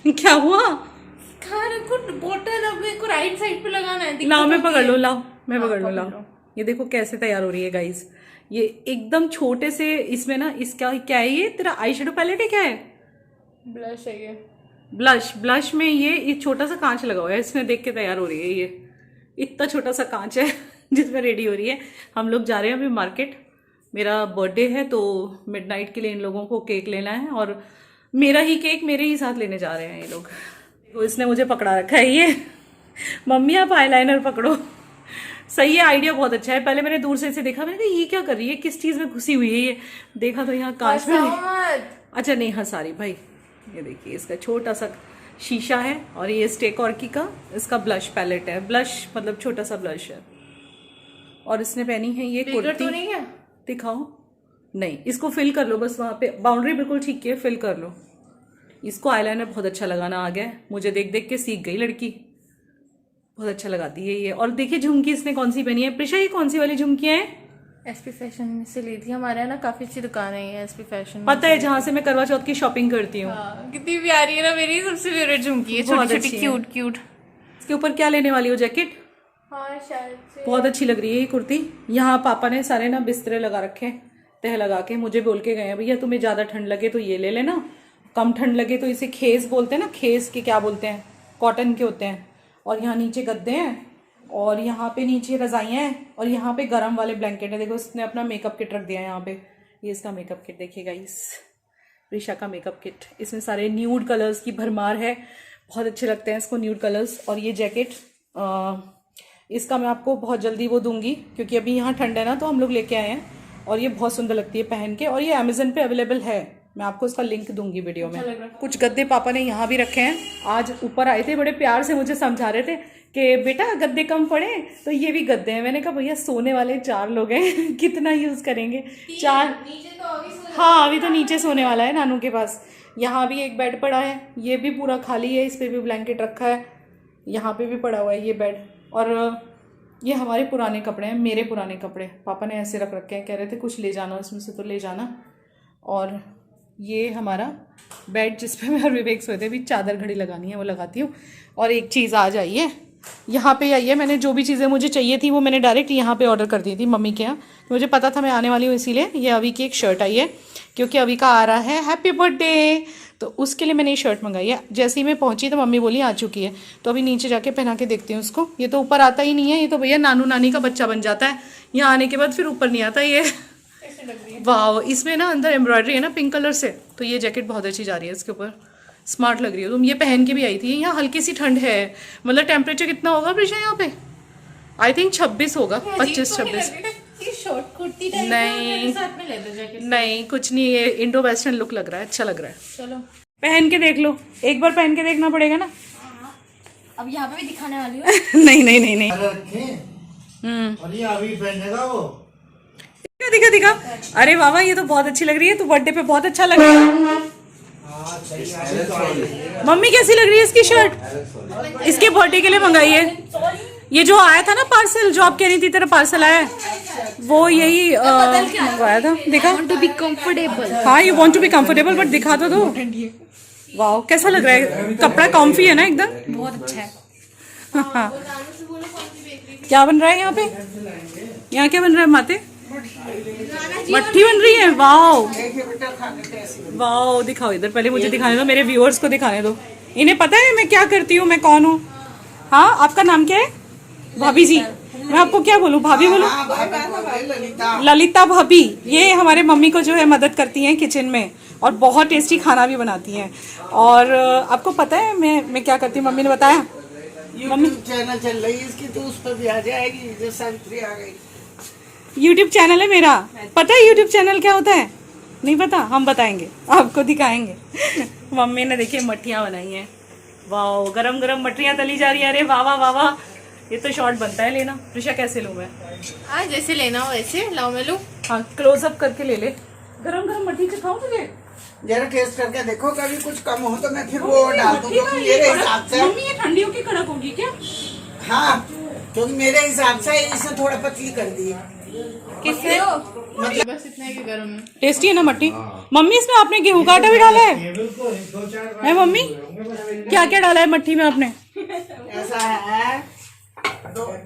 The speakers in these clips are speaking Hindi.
क्या हुआ? बोतल अब मेरे को राइट साइड पे लगाना है। लाओ मैं पकड़ लो, लाओ मैं पकड़ लो, लाओ। ये देखो कैसे तैयार हो रही है गाइस। ये एकदम छोटे से इसमें ना, इसका क्या है, ये तेरा आई शेडो पैलेट है, क्या है? ब्लश है ये। ब्लश में ये छोटा सा कांच लगा हुआ है, इसमें देख के तैयार हो रही है। ये इतना छोटा सा कांच है जिसमें रेडी हो रही है। हम लोग जा रहे हैं अभी मार्केट, मेरा बर्थडे है तो मिडनाइट के लिए इन लोगों को केक लेना है, और मेरा ही केक मेरे ही साथ लेने जा रहे हैं ये लोग। तो इसने मुझे पकड़ा रखा है ये मम्मी आप आईलाइनर पकड़ो। सही है, आइडिया बहुत अच्छा है। पहले मैंने दूर से इसे देखा, मैंने कहा ये क्या कर रही है, किस चीज में घुसी हुई है ये। देखा तो यहाँ कांच में। अच्छा नहीं हंसा रही भाई। ये देखिए इसका छोटा सा शीशा है, और ये स्टेक ऑर्की का इसका ब्लश पैलेट है। ब्लश मतलब छोटा सा ब्लश है। और इसने पहनी है ये कुर्ती। तो नहीं है? दिखाओ। नहीं, इसको फिल कर लो बस, वहां पे बाउंड्री बिल्कुल ठीक है, फिल कर लो। इसको आईलाइनर बहुत अच्छा लगाना आ गया है, मुझे देख देख के सीख गई लड़की, बहुत अच्छा लगाती है ये। और देखिए झुमकी इसने कौन सी पहनी है। प्रिशा ये कौन सी वाली झुमकियां हैं? एसपी फैशन से ली थी, हमारे यहाँ ना काफी अच्छी दुकान है ये एसपी फैशन। पता है, जहाँ से मैं करवा चौथ की शॉपिंग करती हूँ। कितनी प्यारी है ना, मेरी सबसे फेवरेट झुमकी है, छोटी छोटी क्यूट क्यूट। इसके ऊपर क्या लेने वाली हो, जैकेट? हाँ शायद से। बहुत अच्छी लग रही है ये कुर्ती। यहाँ पापा ने सारे ना बिस्तरे लगा रखे हैं, तह लगा के। मुझे बोल के गए हैं भैया तुम्हें ज्यादा ठंड लगे तो ये ले लेना, कम ठंड लगे तो इसे खेस बोलते हैं ना, खेस के क्या बोलते हैं, कॉटन के होते हैं। और यहाँ नीचे गद्दे हैं, और यहाँ पे नीचे रजाइयाँ हैं, और यहाँ पे गर्म वाले ब्लैंकेट है। देखो इसने अपना मेकअप किट रख दिया है यहाँ पे। ये इसका मेकअप किट देखिएगा, इस प्रिशा का मेकअप किट। इसमें सारे न्यूड कलर्स की भरमार है, बहुत अच्छे लगते हैं इसको न्यूड कलर्स। और ये जैकेट इसका मैं आपको बहुत जल्दी वो दूंगी, क्योंकि अभी यहाँ ठंड है ना, तो हम लोग लेके आए हैं, और ये बहुत सुंदर लगती है पहन के। और ये अमेजन पे अवेलेबल है, मैं आपको इसका लिंक दूंगी वीडियो में। कुछ गद्दे पापा ने यहाँ भी रखे हैं। आज ऊपर आए थे, बड़े प्यार से मुझे समझा रहे थे कि बेटा गद्दे कम पड़े तो ये भी गद्दे हैं। मैंने कहा भैया सोने वाले 4 लोग हैं कितना यूज करेंगे 4। हाँ अभी तो नीचे सोने वाला है नानू के पास। यहाँ भी एक बेड पड़ा है, ये भी पूरा खाली है, इस पर भी ब्लैंकेट रखा है। यहाँ पे भी पड़ा हुआ है ये बेड। और ये हमारे पुराने कपड़े हैं, मेरे पुराने कपड़े पापा ने ऐसे रख रखे हैं, कह रहे थे कुछ ले जाना उसमें से तो ले जाना। और ये हमारा बेड जिस पे मैं और विवेक सोए थे, अभी चादर घड़ी लगानी है वो लगाती हूँ। और एक चीज़ आज आई है, यहाँ पे आई है, मैंने जो भी चीज़ें मुझे चाहिए थी वो मैंने डायरेक्ट यहाँ पे ऑर्डर कर दी थी मम्मी के यहाँ। मुझे पता था मैं आने वाली हूँ, इसीलिए ये अभी की एक शर्ट आई है, क्योंकि अभी का आ रहा है हैप्पी बर्थडे, तो उसके लिए मैंने ये शर्ट मंगाई है। जैसे ही मैं पहुंची तो मम्मी बोली आ चुकी है, तो अभी नीचे जाके पहना के देखती हूँ उसको। ये तो ऊपर आता ही नहीं है, ये तो भैया नानू नानी का बच्चा बन जाता है, यहाँ आने के बाद फिर ऊपर नहीं आता ये। वाह, इसमें ना अंदर एम्ब्रॉयडरी है ना पिंक कलर से, तो ये जैकेट बहुत अच्छी जा रही है इसके ऊपर, स्मार्ट लग रही है। तुम ये पहन के भी आई थी। यहाँ हल्की सी ठंड है, मतलब टेम्परेचर कितना होगा प्रिशा यहाँ पे? आई थिंक 26 होगा, 25-26। नहीं नहीं कुछ नहीं, ये इंडो वेस्टर्न लुक लग रहा है, अच्छा लग रहा है। चलो पहन के देख लो, एक बार पहन के देखना पड़ेगा ना। अब यहाँ पे भी दिखाने वाली हूँ। नहीं नहीं नहीं नहीं। और ये अभी पहनेगा वो। दिखा दिखा। अरे वाह ये तो बहुत अच्छी लग रही है, तू बर्थडे पे बहुत अच्छा लग रहा है। मम्मी कैसी लग रही है इसकी शर्ट? इसके बर्थडे के लिए मंगाई है। ये जो आया था ना पार्सल, जो आप कह रही थी तेरा पार्सल आया, वो यही मंगवाया था। देखा, टू बी कंफर्टेबल। हाँ you want to be comfortable, but दिखा तो दो। वाह कैसा लग रहा है, कपड़ा कॉम्फी है ना एकदम, बहुत अच्छा है। हाँ। क्या बन रहा है यहाँ पे? यहाँ क्या बन रहा है माते? मट्ठी बन रही है। वाओ वाओ, दिखाओ इधर, पहले मुझे दिखाने दो, मेरे व्यूअर्स को दिखाने दो। इन्हें पता है मैं क्या करती हूँ, मैं कौन हूँ। हाँ आपका नाम क्या है? भाभी जी, मैं आपको क्या बोलूँ, भाभी बोलूँ? ललिता भाभी। ये हमारे मम्मी को जो है मदद करती हैं किचन में, और बहुत टेस्टी खाना भी बनाती हैं। और आपको पता है मैं क्या करती हूँ, मम्मी ने बताया। मम्मी चैनल चल रही है इसकी, तो उस पर भी आ जाएगी, जो सावित्री आ गई। YouTube चैनल है मेरा, पता है YouTube चैनल क्या होता है? नहीं पता, हम बताएंगे, आपको दिखाएंगे। मम्मी ने देखिए मट्ठियाँ बनाई हैं। वाह गरम गरम मट्ठियाँ तली जा रही है। अरे वाह वाह वाह वाह, ये तो शॉर्ट बनता है लेना। प्रिशा कैसे लूँ मैं? हाँ जैसे लेना हो वैसे लाओ, मैं लूँ। हाँ क्लोज अप करके ले ले। गरम गरम मट्ठी खाऊं तुझे? जरा टेस्ट करके देखो, कभी कुछ कम हो तो मैं फिर वो डाल दूंगा मेरे हिसाब से। मम्मी ये ठंडी होके कड़क होगी क्या? हाँ क्योंकि मेरे हिसाब से इसने थोड़ा पतली कर दी है। किससे बस इतना ही करो मैं। टेस्टी है ना मट्टी? मम्मी इसमें आपने गेहूं का आटा भी डाला है मम्मी? क्या क्या डाला है मट्टी में आपने? ऐसा है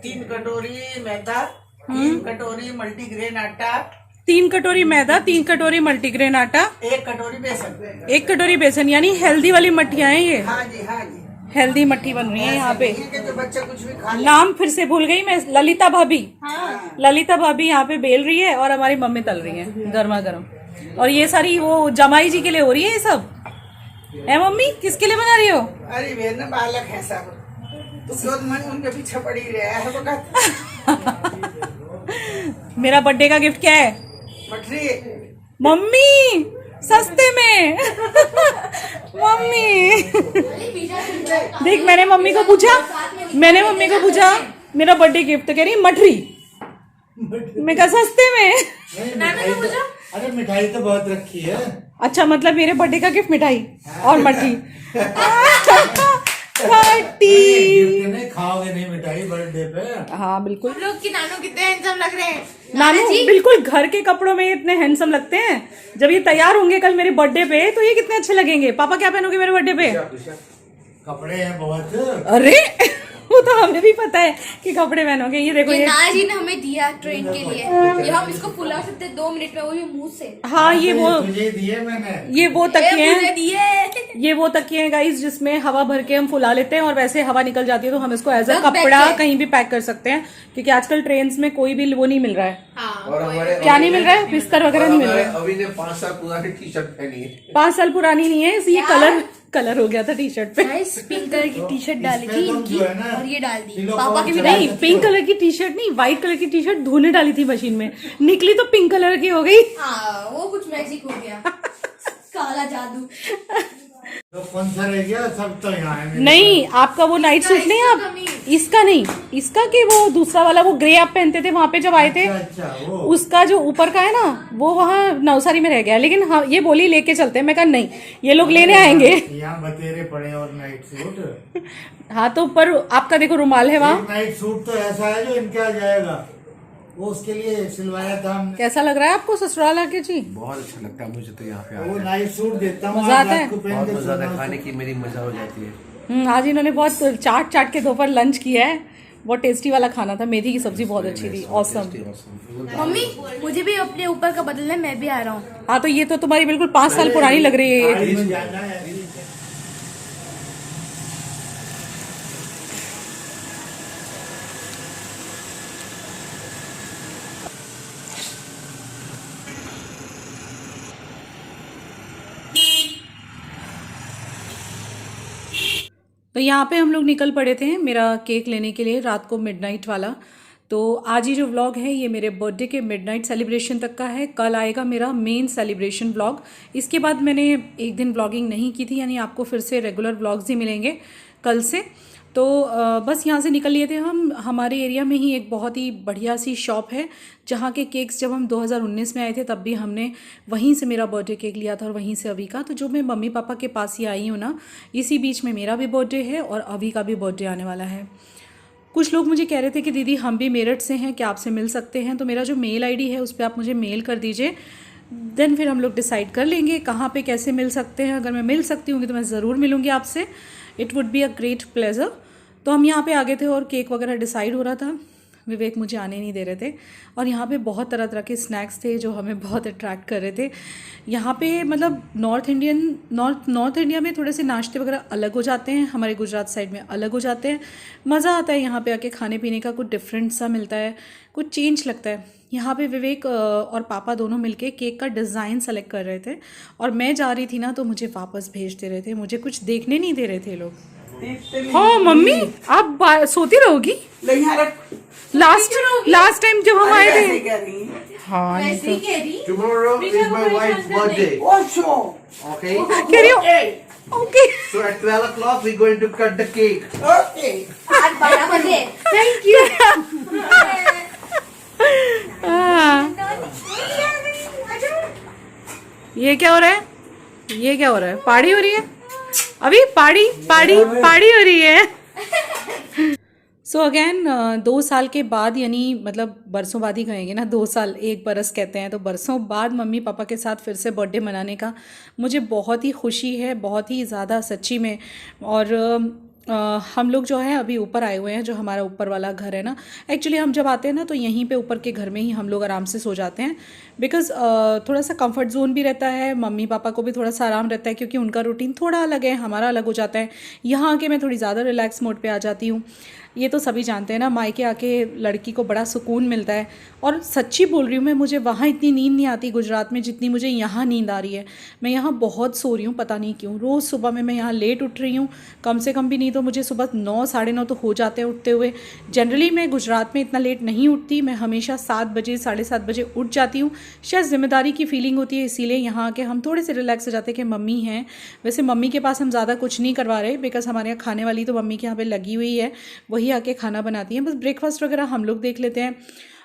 3 कटोरी मैदा, 3 कटोरी मल्टीग्रेन आटा, 3 कटोरी मैदा, 3 कटोरी मल्टीग्रेन आटा, 1 कटोरी बेसन। 1 कटोरी बेसन, यानी हेल्दी वाली मट्ठियाँ हैं ये। हाँ जी हाँ जी। हेल्दी मट्ठी बन रही है यहाँ पे। नहीं है कि जो बच्चे कुछ भी खा ले। नाम फिर से भूल गई मैं, ललिता भाभी। ललिता भाभी यहाँ पे बेल रही है और हमारी मम्मी तल रही है गर्मा गर्म। और ये सारी वो जमाई जी के लिए हो रही है ये सब। है मम्मी, किसके लिए बना रही हो? अरे वे ना बालक है सब, तो क्यों मन उनके पीछे पड़ी रहा है वक्त। मेरा बर्थडे का गिफ्ट क्या है? मठरी। मम्मी सस्ते में। मम्मी देख, मैंने मम्मी को पूछा मेरा बर्थडे गिफ्ट, तो कह रही मठरी। मैं कहा सस्ते में। अरे मिठाई तो बहुत रखी है। अच्छा, मतलब मेरे बर्थडे का गिफ्ट मिठाई और मट्ठी। गिफ्ट नहीं खाओगे नहीं मिठाई बर्थडे पे? हाँ बिल्कुल। हम लोग की नानू कितने हैंडसम लग रहे हैं। नानू बिल्कुल घर के कपड़ों में इतने हैंडसम लगते हैं। जब ये तैयार होंगे कल मेरे बर्थडे पे तो ये कितने अच्छे लगेंगे। पापा क्या पहनोगे मेरे बर्थडे पे? कपड़े हैं बहुत। अरे वो तो हमें भी पता है कि कपड़े पहनोगे। ये देखो ये नाना जी ने हमें दिया ट्रेन के लिए, ये हम इसको फुला सकते 2 मिनट में, वो भी मुंह से। हाँ ये वो तुझे दिए मैंने। ये वो तकिए मुझे हैं, दिए। ये वो तकिए हैं गाइस जिसमें हवा भर के हम फुला लेते हैं और वैसे हवा निकल जाती है तो हम इसको एज अ रख बैठ कपड़ा के। कहीं भी पैक कर सकते हैं। क्योंकि आजकल ट्रेन में कोई भी वो नहीं मिल रहा है। हाँ, और हमारे क्या नहीं मिल रहा है? बिस्तर वगैरह नहीं मिल रहा है। अभी ने 5 साल पुरानी टी शर्ट पहनी है। 5 साल पुरानी नहीं है, ये कलर हो गया था टी शर्ट पे। गाइस पिंक कलर की टी शर्ट डाली थी इसमें इनकी जो है ना, और ये डाल दी किलो पापा की भी कौन डाली। नहीं, पिंक कलर की टी शर्ट नहीं, व्हाइट कलर की टी शर्ट धोने डाली थी मशीन में, निकली तो पिंक कलर की हो गई। हाँ वो कुछ मैजिक हो गया। काला जादू। तो कौन सा रह गया? सब तो यहाँ है मेरे नहीं, आपका वो नाइट सूट नहीं, आप इसका नहीं, इसका कि वो दूसरा वाला, वो ग्रे आप पहनते थे वहां पे जब आए थे। पास। अच्छा वो उसका जो ऊपर का है ना, वो वहाँ नवसारी में रह गया। लेकिन हाँ, ये बोली लेके चलते हैं। मैं कहा नहीं, ये लोग लेने आएंगे। यहाँ बतेरे पड़े और नाइट सूट। हाँ तो ऊपर आपका देखो रुमाल है वहाँ। एक नाइट सूट तो ऐसा है जो इनके आ जाएगा, वो उसके लिए सिलवाया था हमने। कैसा लग रहा है आपको ससुराल आके जी? बहुत अच्छा लगता है मुझे तो यहाँ पे वो आके। नाइट सूट देता हूँ, मजा आज आता है? रात को पहन बहुत के मजा आता है, सोना। खाने की मेरी मजा हो जाती है। आज इन्होंने बहुत चाट के दोपहर लंच किया है। बहुत टेस्टी वाला खाना था, मेथी की सब्जी बहुत अच्छी थी, ऑसम। मम्मी मुझे भी अपने ऊपर का बदलना है, मैं भी आ रहा हूँ। हाँ तो ये तो तुम्हारी बिल्कुल 5 साल पुरानी लग रही है ये। गाड़ी में जाना है। तो यहाँ पे हम लोग निकल पड़े थे मेरा केक लेने के लिए रात को मिडनाइट वाला। तो आज ही जो व्लॉग है ये मेरे बर्थडे के मिडनाइट सेलिब्रेशन तक का है। कल आएगा मेरा मेन सेलिब्रेशन व्लॉग। इसके बाद मैंने एक दिन व्लॉगिंग नहीं की थी, यानी आपको फिर से रेगुलर व्लॉग्स ही मिलेंगे कल से। तो बस यहाँ से निकल लिए थे हम। हमारे एरिया में ही एक बहुत ही बढ़िया सी शॉप है जहाँ के केक्स, जब हम 2019 में आए थे तब भी हमने वहीं से मेरा बर्थडे केक लिया था और वहीं से अभी का। तो जो मैं मम्मी पापा के पास ही आई हूँ ना, इसी बीच में मेरा भी बर्थडे है और अभी का भी बर्थडे आने वाला है। कुछ लोग मुझे कह रहे थे कि दीदी हम भी मेरठ से हैं, क्या आपसे मिल सकते हैं? तो मेरा जो मेल आईडी है उस पर आप मुझे मेल कर दीजिए, देन फिर हम लोग डिसाइड कर लेंगे कहाँ पे कैसे मिल सकते हैं। अगर मैं मिल सकती हूँ तो मैं ज़रूर मिलूँगी आपसे। It would be a great pleasure. तो हम यहाँ पे आ गए थे और केक वगैरह डिसाइड हो रहा था। विवेक मुझे आने नहीं दे रहे थे और यहाँ पे बहुत तरह तरह के स्नैक्स थे जो हमें बहुत अट्रैक्ट कर रहे थे। यहाँ पे मतलब नॉर्थ इंडिया में थोड़े से नाश्ते वगैरह अलग हो जाते हैं, हमारे गुजरात साइड में अलग हो जाते हैं। मज़ा आता है यहाँ पे आके, खाने पीने का कुछ डिफरेंट सा मिलता है, कुछ चेंज लगता है। यहाँ पे विवेक और पापा दोनों मिलके केक का डिज़ाइन सेलेक्ट कर रहे थे और मैं जा रही थी ना तो मुझे वापस भेज दे रहे थे, मुझे कुछ देखने नहीं दे रहे थे लोग। हाँ मम्मी, आप सोती रहोगी? लास्ट टाइम जब हम आए थे। हाँ नहीं तो Tomorrow is my wife's birthday. Okay. कह रही हो okay. So at 12 o'clock we're going to cut the cake. आज 12 बजे। Thank you. ये क्या हो रहा है? ये क्या हो रहा है? पार्टी हो रही है अभी? पार्टी हो रही है। सो अगेन 2 साल के बाद, यानी मतलब बरसों बाद ही कहेंगे ना, 2 साल 1 बरस कहते हैं, तो बरसों बाद मम्मी पापा के साथ फिर से बर्थडे मनाने का मुझे बहुत ही खुशी है, बहुत ही ज़्यादा सच्ची में। और हम लोग जो है अभी ऊपर आए हुए हैं, जो हमारा ऊपर वाला घर है ना, एक्चुअली हम जब आते हैं ना तो यहीं पे ऊपर के घर में ही हम लोग आराम से सो जाते हैं, बिकॉज़ थोड़ा सा कंफर्ट जोन भी रहता है, मम्मी पापा को भी थोड़ा सा आराम रहता है, क्योंकि उनका रूटीन थोड़ा अलग है, हमारा अलग हो जाता है। यहाँ आके मैं थोड़ी ज़्यादा रिलैक्स मोड पे आ जाती हूँ। ये तो सभी जानते हैं ना, मायके आके लड़की को बड़ा सुकून मिलता है। और सच्ची बोल रही हूँ मैं, मुझे वहाँ इतनी नींद नहीं आती गुजरात में जितनी मुझे यहाँ नींद आ रही है। मैं यहाँ बहुत सो रही हूँ, पता नहीं क्यों। रोज़ सुबह में मैं यहाँ लेट उठ रही हूँ, कम से कम भी नहीं तो मुझे सुबह 9 साढ़े 9 तो हो जाते हैं उठते हुए। जनरली मैं गुजरात में इतना लेट नहीं उठती, मैं हमेशा 7 बजे 7:30 बजे उठ जाती हूँ। शायद जिम्मेदारी की फीलिंग होती है, इसीलिए यहाँ आके हम थोड़े से रिलैक्स हो जाते हैं कि मम्मी हैं। वैसे मम्मी के पास हम ज़्यादा कुछ नहीं करवा रहे, बिकॉज़ हमारे यहाँ खाने वाली तो मम्मी के यहाँ पे लगी हुई है, वही आके खाना बनाती हैं। बस ब्रेकफास्ट वगैरह हम लोग देख लेते हैं,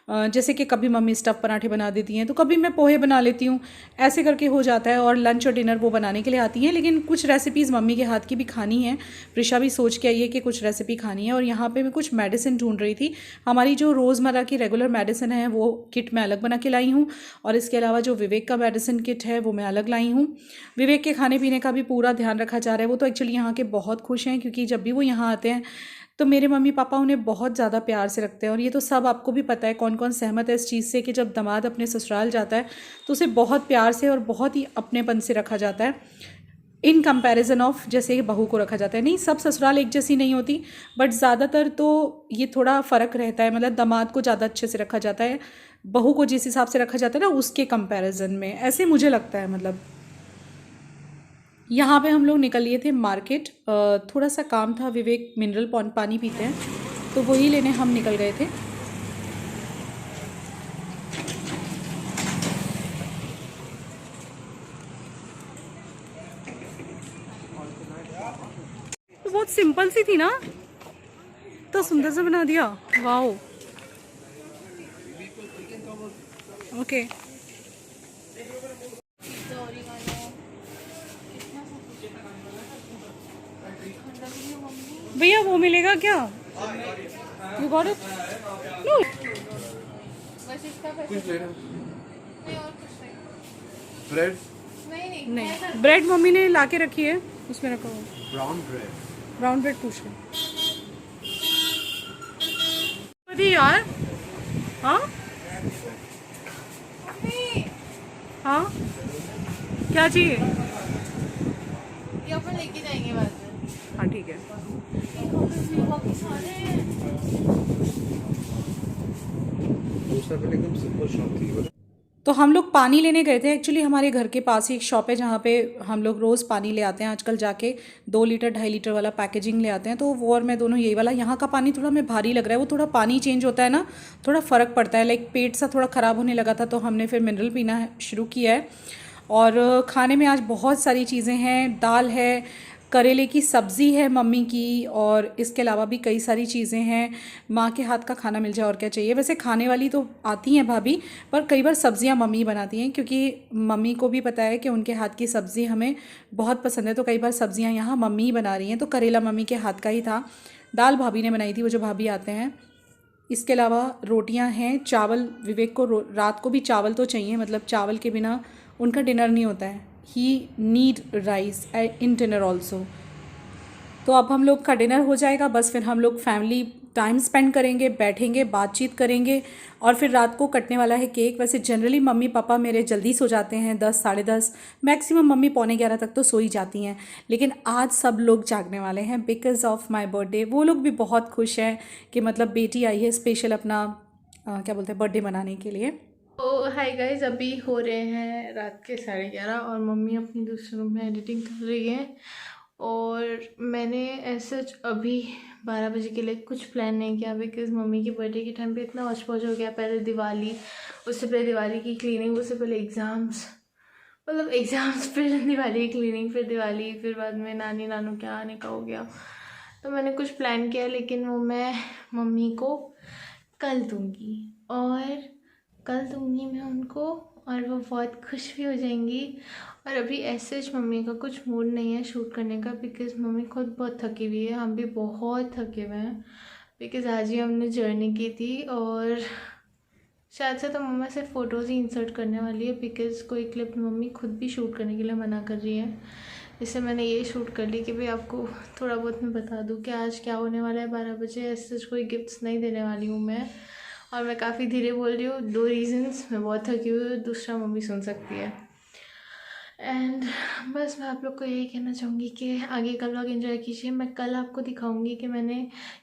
जैसे कि कभी मम्मी स्टफ़ पराठे बना देती हैं, तो कभी मैं पोहे बना लेती हूँ, ऐसे करके हो जाता है। और लंच और डिनर वो बनाने के लिए आती हैं, लेकिन कुछ रेसिपीज़ मम्मी के हाथ की भी खानी है। प्रिशा भी सोच के आई है कि कुछ रेसिपी खानी है। और यहाँ पे मैं कुछ मेडिसिन ढूंढ रही थी, हमारी जो रोज़मर्रा की रेगुलर मेडिसिन है वो किट मैं अलग बना के लाई हूँ, और इसके अलावा जो विवेक का मेडिसिन किट है वो मैं अलग लाई हूँ। विवेक के खाने पीने का भी पूरा ध्यान रखा जा रहा है। वो तो एक्चुअली यहाँ के बहुत खुश हैं, क्योंकि जब भी वो यहाँ आते हैं तो मेरे मम्मी पापा उन्हें बहुत ज़्यादा प्यार से रखते हैं। और ये तो सब आपको भी पता है, कौन कौन सहमत है इस चीज़ से, कि जब दामाद अपने ससुराल जाता है तो उसे बहुत प्यार से और बहुत ही अपनेपन से रखा जाता है, इन कंपैरिजन ऑफ जैसे बहू को रखा जाता है। नहीं, सब ससुराल एक जैसी नहीं होती, बट ज़्यादातर तो ये थोड़ा फ़र्क रहता है। मतलब दामाद को ज़्यादा अच्छे से रखा जाता है, बहू को जिस हिसाब से रखा जाता है ना उसके कंपैरिजन में, ऐसे मुझे लगता है। मतलब यहाँ पे हम लोग निकल लिए थे मार्केट, थोड़ा सा काम था, विवेक मिनरल पानी पीते हैं तो वही लेने हम निकल गए थे। तो बहुत सिंपल सी थी ना, तो सुंदर से बना दिया, वाओ। ओके भैया वो मिलेगा क्या? You got it? नो, बस इसका पैसा नहीं और कुछ नहीं। Bread, नहीं, ब्रेड मम्मी ने ला के रखी है, उसमें रखा हुआ brown bread. ब्राउन ब्रेड पूछ रहे यार। हाँ हाँ, क्या चाहिए? ये अपन लेके जाएंगे बाद में। हाँ ठीक है। दूसरा पहले एकदम सिंपल शॉप थी। तो हम लोग पानी लेने गए थे। एक्चुअली हमारे घर के पास ही एक शॉप है जहाँ पे हम लोग रोज़ पानी ले आते हैं आजकल जाके, 2 लीटर 2.5 लीटर वाला पैकेजिंग ले आते हैं। तो वो और मैं दोनों यही वाला। यहाँ का पानी थोड़ा हमें भारी लग रहा है, वो थोड़ा पानी चेंज होता है ना, थोड़ा फ़र्क पड़ता है। लाइक पेट सा थोड़ा ख़राब होने लगा था, तो हमने फिर मिनरल पीना शुरू किया है। और खाने में आज बहुत सारी चीज़ें हैं, दाल है, करेले की सब्ज़ी है मम्मी की, और इसके अलावा भी कई सारी चीज़ें हैं। माँ के हाथ का खाना मिल जाए और क्या चाहिए। वैसे खाने वाली तो आती हैं भाभी, पर कई बार सब्ज़ियाँ मम्मी बनाती हैं, क्योंकि मम्मी को भी पता है कि उनके हाथ की सब्ज़ी हमें बहुत पसंद है। तो कई बार सब्ज़ियाँ यहाँ मम्मी ही बना रही हैं। तो करेला मम्मी के हाथ का ही था, दाल भाभी ने बनाई थी, वो जो भाभी आते हैं। इसके अलावा रोटियां हैं, चावल, विवेक को रात को भी चावल तो चाहिए, मतलब चावल के बिना उनका डिनर नहीं होता है। He need rice in dinner also. तो अब हम लोग का डिनर हो जाएगा, बस फिर हम लोग फैमिली टाइम स्पेंड करेंगे, बैठेंगे, बातचीत करेंगे, और फिर रात को कटने वाला है केक। वैसे जनरली मम्मी पापा मेरे जल्दी सो जाते हैं, 10 साढ़े 10, मैक्सिमम मम्मी 11:15 तक तो सो ही जाती हैं। लेकिन आज सब लोग जागने वाले हैं बिकॉज ऑफ माई बर्थडे। वो लोग भी बहुत खुश हैं कि मतलब बेटी आई है स्पेशल अपना क्या बोलते हैं बर्थडे मनाने के लिए। तो हाय गाइस, अभी हो रहे हैं रात के 11:30 और मम्मी अपनी दूसरे रूम में एडिटिंग कर रही है। और मैंने ऐसे अभी 12 बजे के लिए कुछ प्लान नहीं किया, बिकॉज मम्मी की बर्थडे के टाइम पे इतना हौच पौच हो गया। पहले दिवाली, उससे पहले दिवाली की क्लीनिंग, उससे पहले एग्ज़ाम्स, मतलब एग्ज़ाम्स, फिर दिवाली की क्लीनिंग, फिर दिवाली, फिर बाद में नानी नानू के आने का हो गया। तो मैंने कुछ प्लान किया, लेकिन वो मैं मम्मी को कल दूँगी, और कल दूँगी मैं उनको, और वो बहुत खुश भी हो जाएंगी। और अभी ऐसे मम्मी का कुछ मूड नहीं है शूट करने का, बिकॉज़ मम्मी खुद बहुत थकी हुई है, हम भी बहुत थके हुए हैं। बिकॉज़ आज ही हमने जर्नी की थी और शायद से तो मम्मा सिर्फ फ़ोटोज़ ही इंसर्ट करने वाली है, बिकॉज़ कोई क्लिप मम्मी खुद भी शूट करने के लिए मना कर रही है। इससे मैंने ये शूट कर ली कि भाई आपको थोड़ा बहुत मैं बता दूँ कि आज क्या होने वाला है 12 बजे। ऐसे कोई गिफ्ट्स नहीं देने वाली हूँ मैं, और मैं काफ़ी धीरे बोल रही हूँ। 2 रीज़न्स, मैं बहुत थकी हुई हूँ, दूसरा मम्मी सुन सकती है। एंड बस मैं आप लोग को यही कहना चाहूँगी कि आगे का व्लॉग एंजॉय कीजिए। मैं कल आपको दिखाऊंगी कि मैंने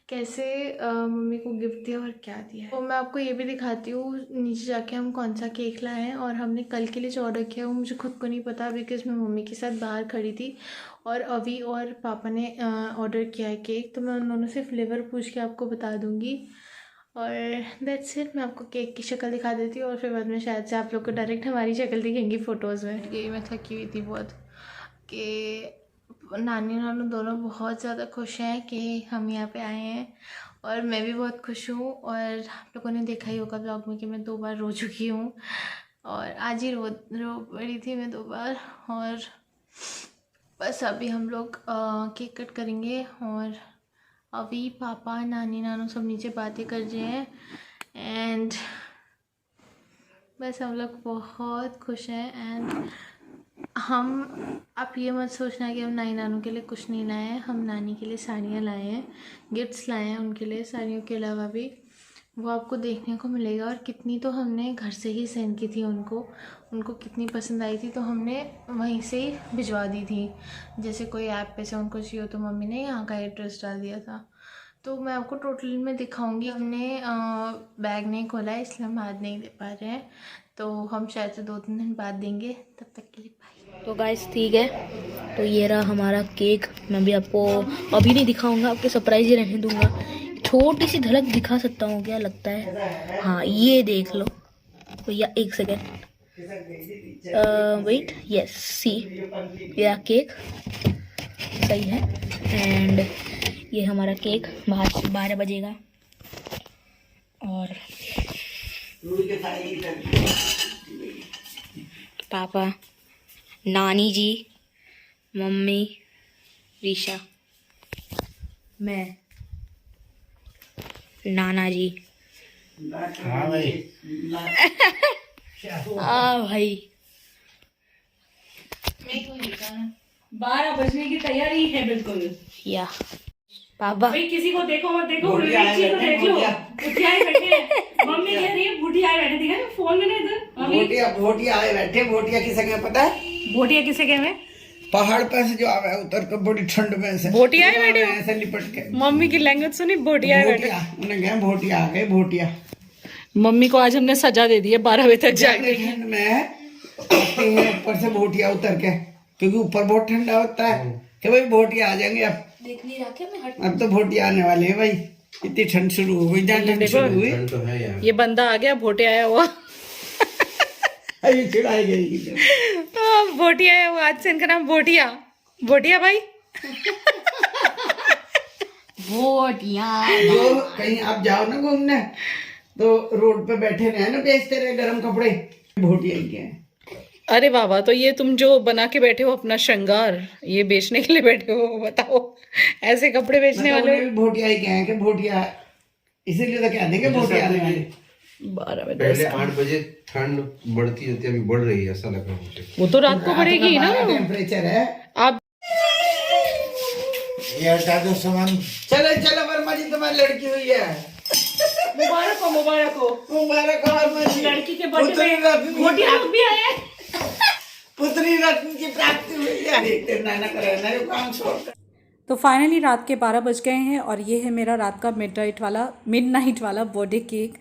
कैसे मम्मी को गिफ्ट दिया और क्या दिया। और मैं आपको ये भी दिखाती हूँ नीचे जाके हम कौन सा केक लाए हैं, और हमने कल के लिए जो ऑर्डर किया वो मुझे खुद को नहीं पता, बिकॉज़ मैं मम्मी के साथ बाहर खड़ी थी और अभी और पापा ने ऑर्डर किया है केक। तो मैं उन दोनों से फ्लेवर पूछ के आपको बता दूँगी। और दैट्स इट। मैं आपको केक की शक्ल दिखा देती हूँ और फिर बाद में शायद से आप लोग को डायरेक्ट हमारी शक्ल दिखेंगी फ़ोटोज़ में। ये मैं थकी हुई थी बहुत, कि नानी नानू दोनों बहुत ज़्यादा खुश हैं कि हम यहाँ पे आए हैं, और मैं भी बहुत खुश हूँ। और आप लोगों ने देखा ही होगा ब्लॉग में कि मैं 2 बार रो चुकी हूँ, और आज ही रो पड़ी थी मैं 2 बार। और बस अभी हम लोग केक कट करेंगे, और अभी पापा नानी नानू सब नीचे बातें कर रहे हैं। एंड बस हम लोग बहुत खुश हैं। एंड आप ये मत सोचना कि हम नानी नानू के लिए कुछ नहीं लाए हैं। हम नानी के लिए साड़ियाँ लाए हैं, गिफ्ट्स लाए हैं उनके लिए। साड़ियों के अलावा भी वो आपको देखने को मिलेगा, और कितनी तो हमने घर से ही सेंड की थी उनको कितनी पसंद आई थी तो हमने वहीं से ही भिजवा दी थी। जैसे कोई ऐप पे से उनको चाहिए तो मम्मी ने यहाँ का एड्रेस डाल दिया था। तो मैं आपको टोटल में दिखाऊंगी। हमने बैग नहीं खोला है इसलिए हम आज नहीं दे पा रहे हैं, तो हम शायद से 2-3 दिन बाद देंगे। तब तक के लिए बाय। तो गाइस ठीक है, तो ये रहा हमारा केक। मैं भी आपको अभी नहीं दिखाऊंगा, आपके सरप्राइज ही रहने दूंगा। छोटी सी झलक दिखा सकता हूँ क्या लगता है, हाँ ये देख लो भैया, 1 सेकेंड वेट, यस सी, ये केक सही है। एंड ये हमारा केक 12 बजेगा। और पापा, नानी जी, मम्मी, रीशा, मैं, नाना जी, हाँ भाई। भाई 12 बजने की तैयारी है बिल्कुल। या पापा, भाई किसी को देखो मत देखो, भुटिया रिची को बैठे, देख लो। भुटिया। भुटिया बैठे हैं। मम्मी कह रही है भुटिया बैठे, दिखा ना फोन में ना इधर। मम्मी भोटिया आए बैठे। भोटिया किसे क्या पता है? भोटिया किसे कहे में? पहाड़ पे से जो आवे उतर के बड़ी ठंड में से भोटिया ही बैठे हो? ऐसे लिपट के। मम्मी की लैंग्वेज सुनी, भोटिया बैठे। भोटिया उन्हें गए, भोटिया आ गए। भोटिया मम्मी को आज हमने सजा दे दी है 12 बजे तक जाके। ठंड में आते हैं ऊपर से भोटिया उतर के, क्योंकि ऊपर बहुत ठंडा होता है। कि भाई भोटिया आ जाएंगे अब, देख नहीं रखे मैं हट। अब तो भोटिया आने वाले हैं भाई। इतनी ठंड शुरू हो गई, जहाँ ठंड शुरू हुई ये बंदा आ गया, भोटिया आया हुआ। अभी चिढ़ाई गई। भोटिया है वो, आज से इनका नाम भोटिया। भोटिया भाई भोटिया जो कहीं आप जाओ ना घूमने तो रोड पे बैठे रहे ना, बेचते रहे गर्म कपड़े, भोटिया ही हैं। अरे बाबा, तो ये तुम जो बना के बैठे हो अपना श्रृंगार, ये बेचने के लिए बैठे हो? बताओ, ऐसे कपड़े बेचने वाले हो? भोटिया ही कहें कि भोटिया, इसीलिए तो कह देंगे भोटिया आने वाले। 12 बजे पहले 8 बजे ठंड बढ़ती होती है, अभी बढ़ रही है ऐसा लग रहा है मुझे। वो तो रात को बढ़ेगी ना। टेम्परेचर है। आप ये हटा दो सामान। चलो चलो वर्मा जी, तुम्हारी लड़की हुई है। मुबारक हो, मुबारक हो। मुबारक हो वर्मा जी। लड़की के बर्थडे में भोटिया लोग भी आए हैं। पुत्री रत्न की प्राप्ति हुई है। देखते नाना करे ना ये काम छोड़। तो फाइनली रात के 12 बज गए हैं, और ये है मेरा रात का मिड नाइट वाला बर्थडे केक।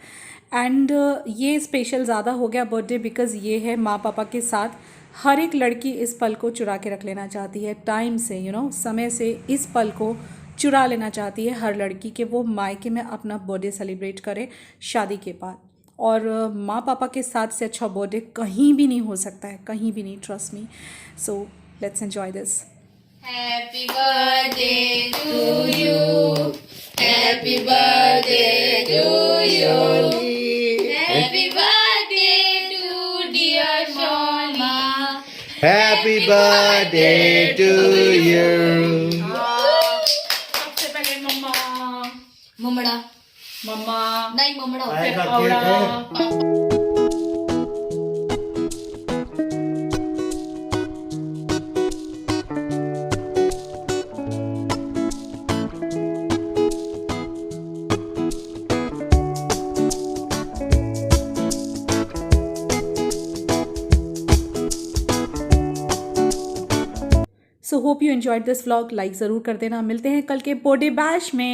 एंड ये स्पेशल ज़्यादा हो गया बर्थडे, बिकॉज़ ये है माँ पापा के साथ। हर एक लड़की इस पल को चुरा के रख लेना चाहती है, टाइम से समय से इस पल को चुरा लेना चाहती है हर लड़की, कि वो मायके में अपना बर्थडे सेलिब्रेट करे शादी के बाद। और माँ पापा के साथ से अच्छा बर्थडे कहीं भी नहीं हो सकता है, कहीं भी नहीं, trust me. So let's enjoy this. Happy birthday to you. Happy birthday to you. Happy birthday to dear Shona. Happy birthday to you. सबसे पहले मम्मा ममड़ा मम्मा नहीं ममड़ा आएगा केक है। So hope you enjoyed this vlog. Like ज़रूर कर देना। मिलते हैं कल के बर्थडे बैश में।